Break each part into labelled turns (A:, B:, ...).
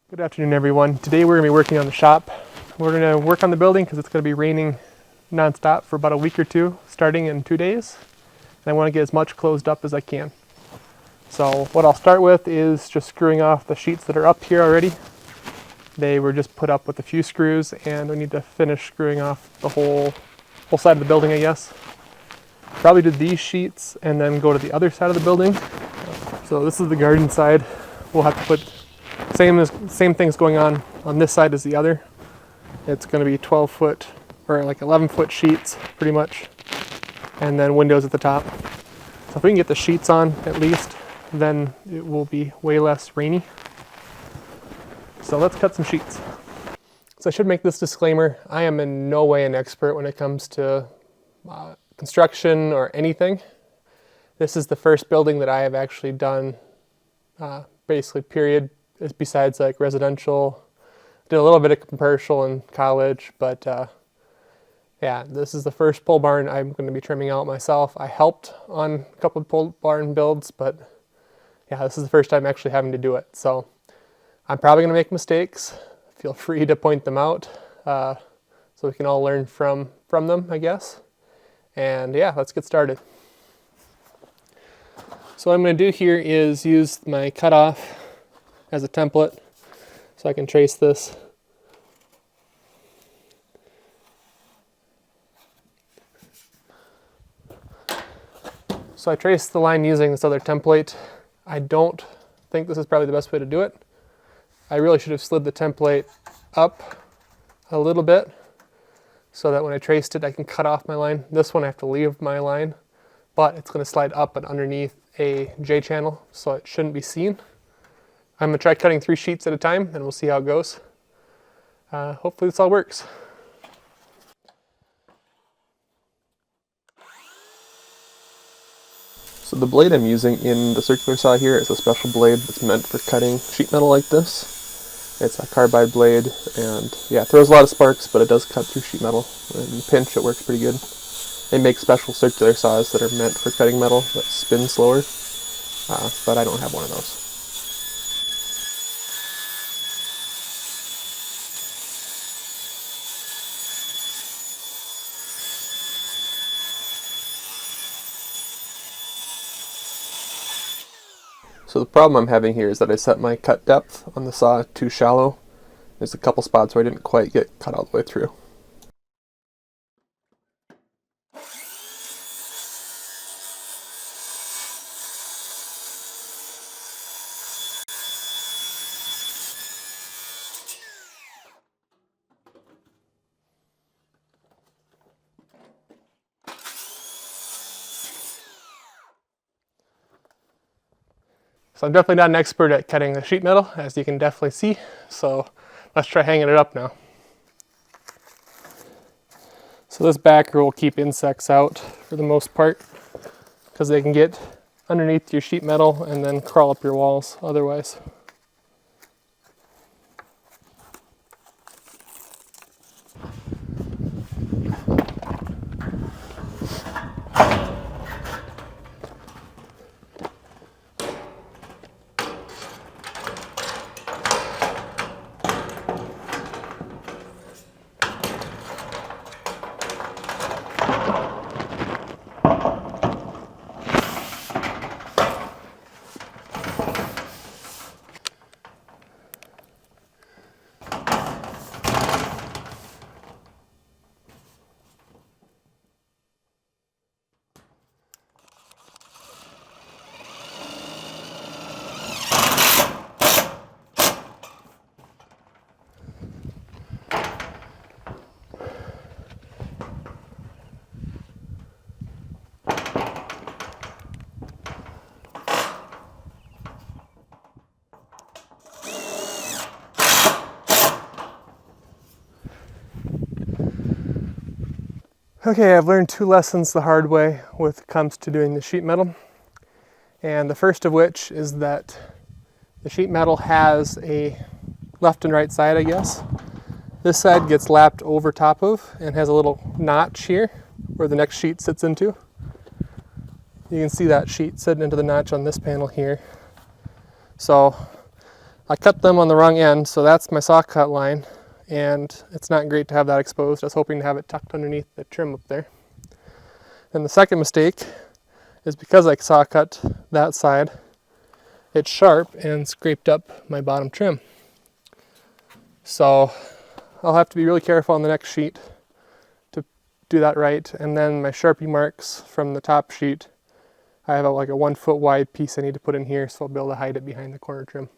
A: Good afternoon, everyone. Today we're going to be working on the shop. We're going to work on the building because it's going to be raining nonstop for about a week or two, starting in 2 days. And I want to get as much closed up as I can. So what I'll start with is just screwing off the sheets that are up here already. They were just put up with a few screws, and we need to finish screwing off the whole side of the building, I guess. Probably do these sheets and then go to the other side of the building. So this is the garden side. We'll have to put same things going on this side as the other. It's going to be 12 foot or like 11 foot sheets pretty much, and then windows at the top. So if we can get the sheets on at least, then it will be way less rainy. So let's cut some sheets. So I should make this disclaimer. I am in no way an expert when it comes to construction or anything. This is the first building that I have actually done basically period, besides like residential. Did a little bit of commercial in college, but yeah, this is the first pole barn I'm going to be trimming out myself. I helped on a couple of pole barn builds, but yeah, this is the first time actually having to do it. So I'm probably going to make mistakes. Feel free to point them out so we can all learn from them, I guess. And yeah, let's get started. So what I'm going to do here is use my cutoff as a template so I can trace this. So I traced the line using this other template. I don't think this is probably the best way to do it. I really should have slid the template up a little bit so that when I traced it I can cut off my line. This one I have to leave my line, but it's going to slide up and underneath a J channel, so it shouldn't be seen. I'm going to try cutting 3 sheets at a time and we'll see how it goes. Hopefully this all works. So the blade I'm using in the circular saw here is a special blade that's meant for cutting sheet metal like this. It's a carbide blade, and yeah, it throws a lot of sparks, but it does cut through sheet metal. And in pinch, it works pretty good. They make special circular saws that are meant for cutting metal that spin slower, but I don't have one of those. So the problem I'm having here is that I set my cut depth on the saw too shallow. There's a couple spots where I didn't quite get cut all the way through. So I'm definitely not an expert at cutting the sheet metal, as you can definitely see. So let's try hanging it up now. So this backer will keep insects out for the most part, because they can get underneath your sheet metal and then crawl up your walls otherwise. Okay, I've learned 2 lessons the hard way when it comes to doing the sheet metal. And the first of which is that the sheet metal has a left and right side, I guess. This side gets lapped over top of and has a little notch here where the next sheet sits into. You can see that sheet sitting into the notch on this panel here. So I cut them on the wrong end, so that's my saw cut line, and it's not great to have that exposed. I was hoping to have it tucked underneath the trim up there. And the second mistake is because I saw cut that side, it's sharp and scraped up my bottom trim. So I'll have to be really careful on the next sheet to do that right. And then my Sharpie marks from the top sheet, I have like a 1 foot wide piece I need to put in here, so I'll be able to hide it behind the corner trim.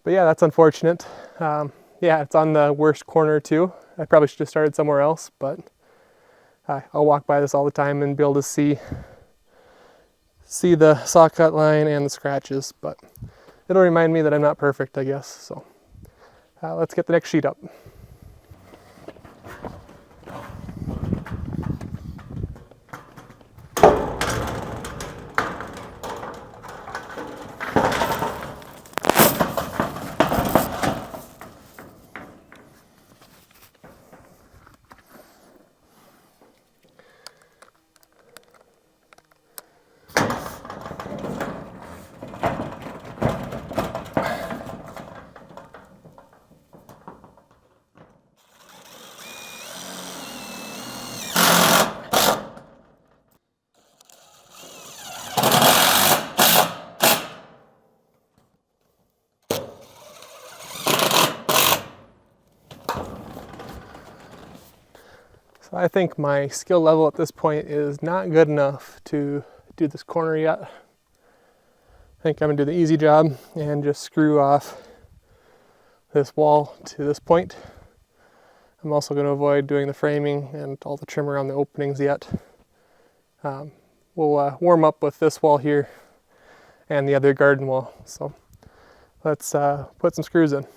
A: But yeah, that's unfortunate. Yeah, it's on the worst corner too. I probably should have started somewhere else, but I'll walk by this all the time and be able to see the saw cut line and the scratches, but it'll remind me that I'm not perfect, I guess. So let's get the next sheet up. I think my skill level at this point is not good enough to do this corner yet. I think I'm gonna do the easy job and just screw off this wall to this point. I'm also gonna avoid doing the framing and all the trim around the openings yet. We'll warm up with this wall here and the other garden wall. So let's put some screws in.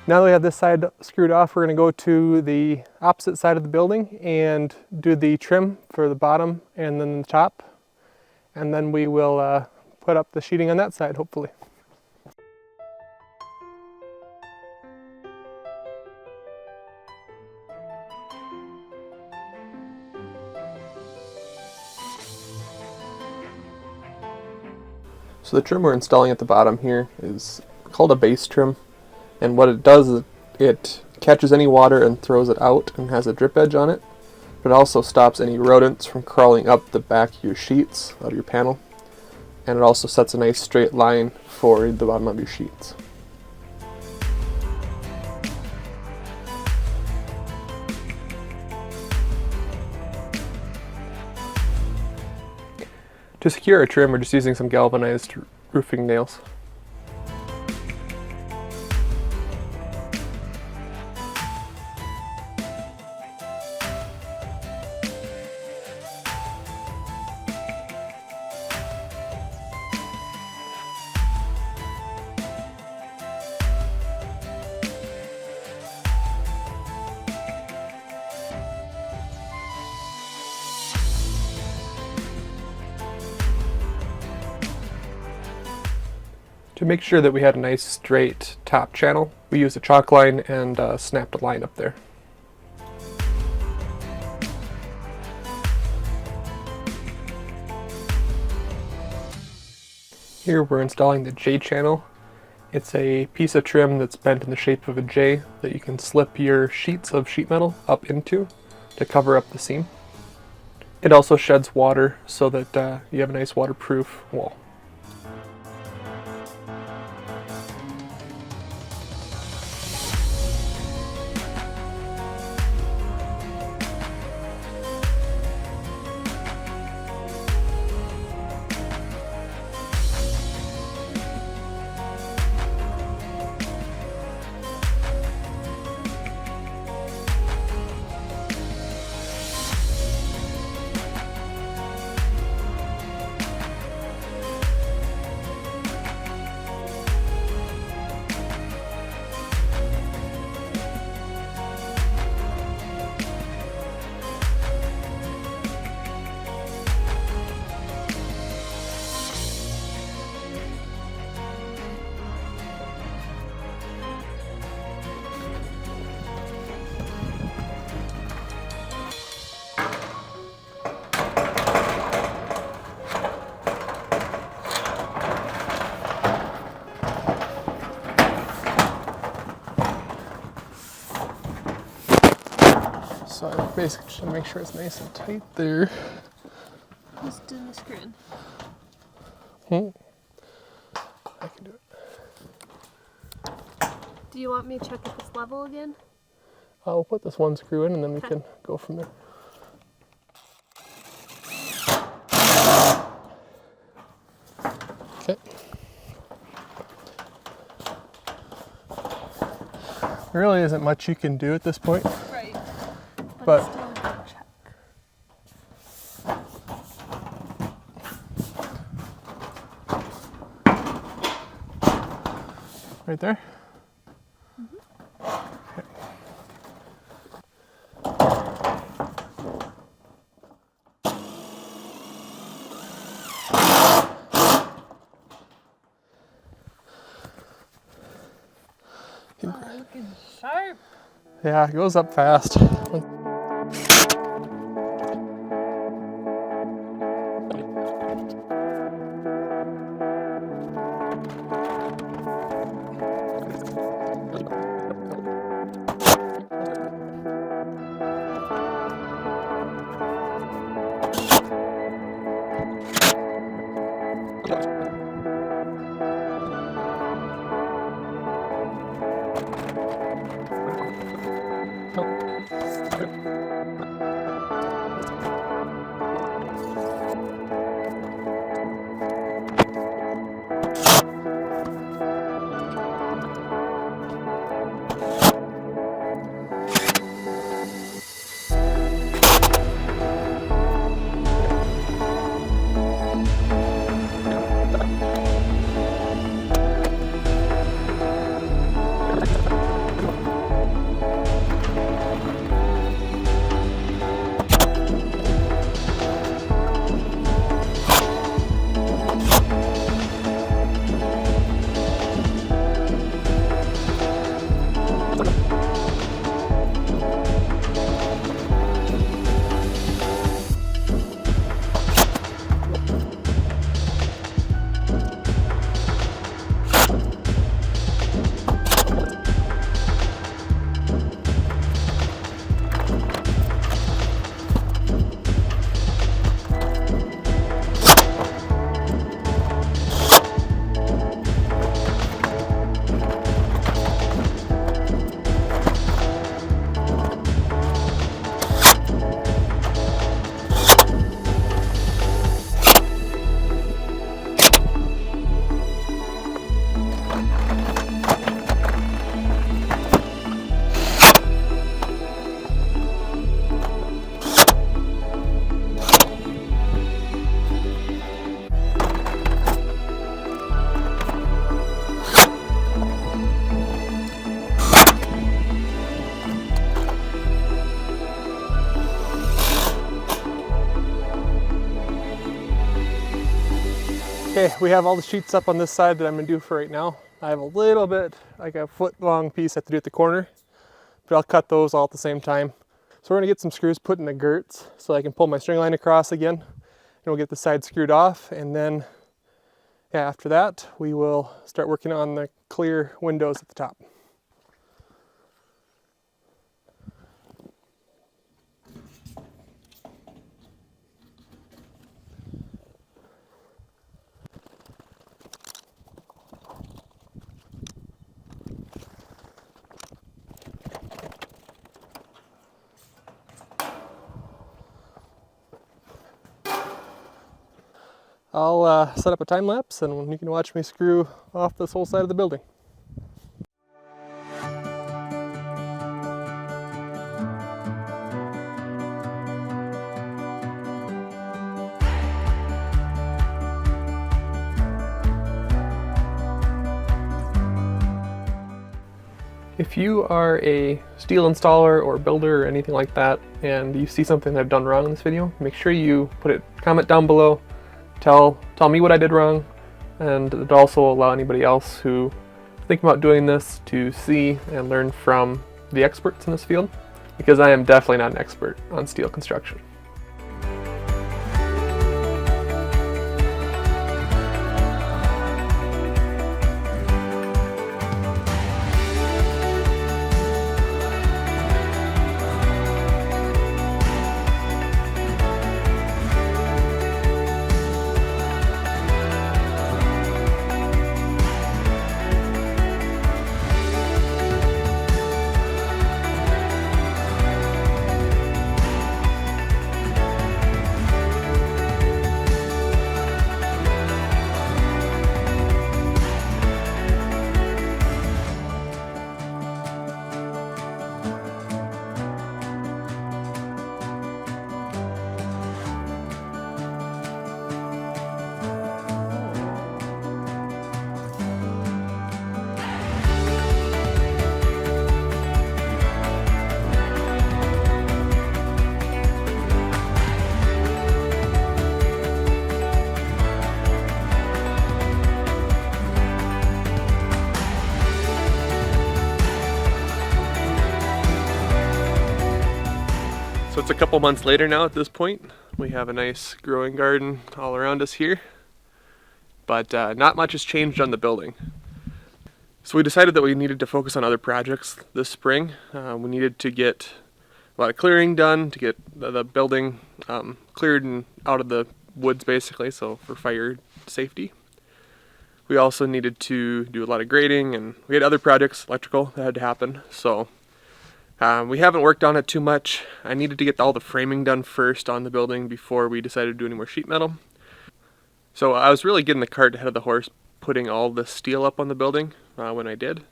A: Now that we have this side screwed off, we're going to go to the opposite side of the building and do the trim for the bottom and then the top. And then we will put up the sheeting on that side, hopefully. So the trim we're installing at the bottom here is called a base trim. And what it does is it catches any water and throws it out and has a drip edge on it. But it also stops any rodents from crawling up the back of your sheets, out of your panel. And it also sets a nice straight line for the bottom of your sheets. To secure our trim, we're just using some galvanized roofing nails. To make sure that we had a nice straight top channel, we used a chalk line and snapped a line up there. Here we're installing the J channel. It's a piece of trim that's bent in the shape of a J that you can slip your sheets of sheet metal up into to cover up the seam. It also sheds water so that you have a nice waterproof wall. So I basically just make sure it's nice and tight there.
B: Just doing the screw in.
A: I can do it.
B: Do you want me to check if it's level again?
A: I'll put this one screw in and then we can go from there. Okay. There really isn't much you can do at this point.
B: Right.
A: But
B: still a good check.
A: right there.
B: Oh, looking sharp.
A: Yeah, it goes up fast. Okay, we have all the sheets up on this side that I'm gonna do for right now. I have a little bit, like a foot long piece I have to do at the corner, but I'll cut those all at the same time. So we're gonna get some screws put in the girts so I can pull my string line across again, and we'll get the side screwed off, and then Yeah, after that, we will start working on the clear windows at the top. I'll set up a time lapse and you can watch me screw off this whole side of the building. If you are a steel installer or builder or anything like that and you see something that I've done wrong in this video, make sure you comment down below, tell me what I did wrong, and it'll also allow anybody else who think about doing this to see and learn from the experts in this field, because I am definitely not an expert on steel construction. So it's a couple months later now at this point. We have a nice growing garden all around us here, but not much has changed on the building. So we decided that we needed to focus on other projects this spring. We needed to get a lot of clearing done to get the building cleared and out of the woods basically, so for fire safety. We also needed to do a lot of grading, and we had other projects, electrical, that had to happen. So we haven't worked on it too much. I needed to get all the framing done first on the building before we decided to do any more sheet metal. So I was really getting the cart ahead of the horse, putting all the steel up on the building when I did.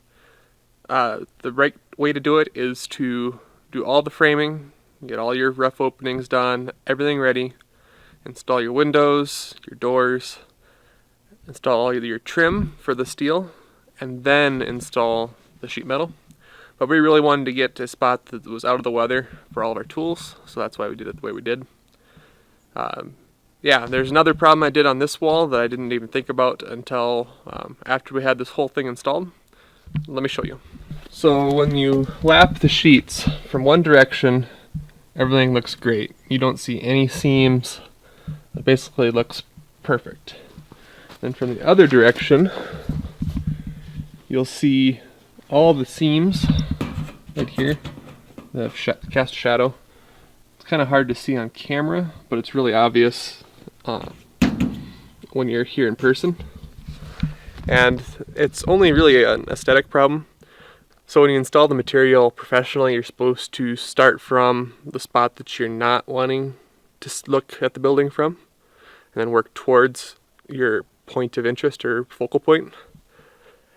A: The right way to do it is to do all the framing, get all your rough openings done, everything ready, install your windows, your doors, install all your trim for the steel, and then install the sheet metal. But we really wanted to get to a spot that was out of the weather for all of our tools, so that's why we did it the way we did. Yeah, there's another problem I did on this wall that I didn't even think about until after we had this whole thing installed. Let me show you. So when you lap the sheets from one direction, everything looks great. You don't see any seams. It basically looks perfect. Then from the other direction, you'll see all the seams right here that have cast shadow. It's kind of hard to see on camera, but it's really obvious when you're here in person. And it's only really an aesthetic problem. So when you install the material professionally, you're supposed to start from the spot that you're not wanting to look at the building from, and then work towards your point of interest or focal point.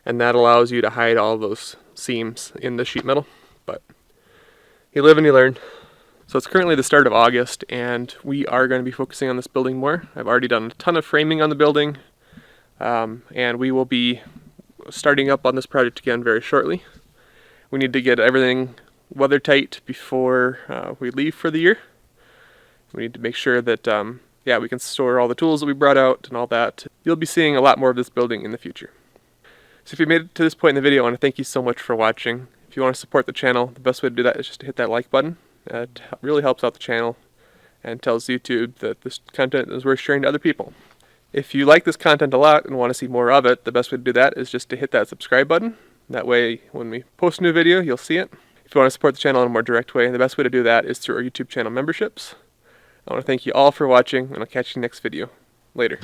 A: And that allows you to hide all those seams in the sheet metal. But you live and you learn. So it's currently the start of August, and we are going to be focusing on this building more. I've already done a ton of framing on the building, and we will be starting up on this project again very shortly. We need to get everything weather tight before we leave for the year. We need to make sure that yeah, we can store all the tools that we brought out and all that. You'll be seeing a lot more of this building in the future. So if you made it to this point in the video, I want to thank you so much for watching. If you want to support the channel, the best way to do that is just to hit that like button. It really helps out the channel and tells YouTube that this content is worth sharing to other people. If you like this content a lot and want to see more of it, the best way to do that is just to hit that subscribe button. That way, when we post a new video, you'll see it. If you want to support the channel in a more direct way, the best way to do that is through our YouTube channel memberships. I want to thank you all for watching, and I'll catch you next video. Later.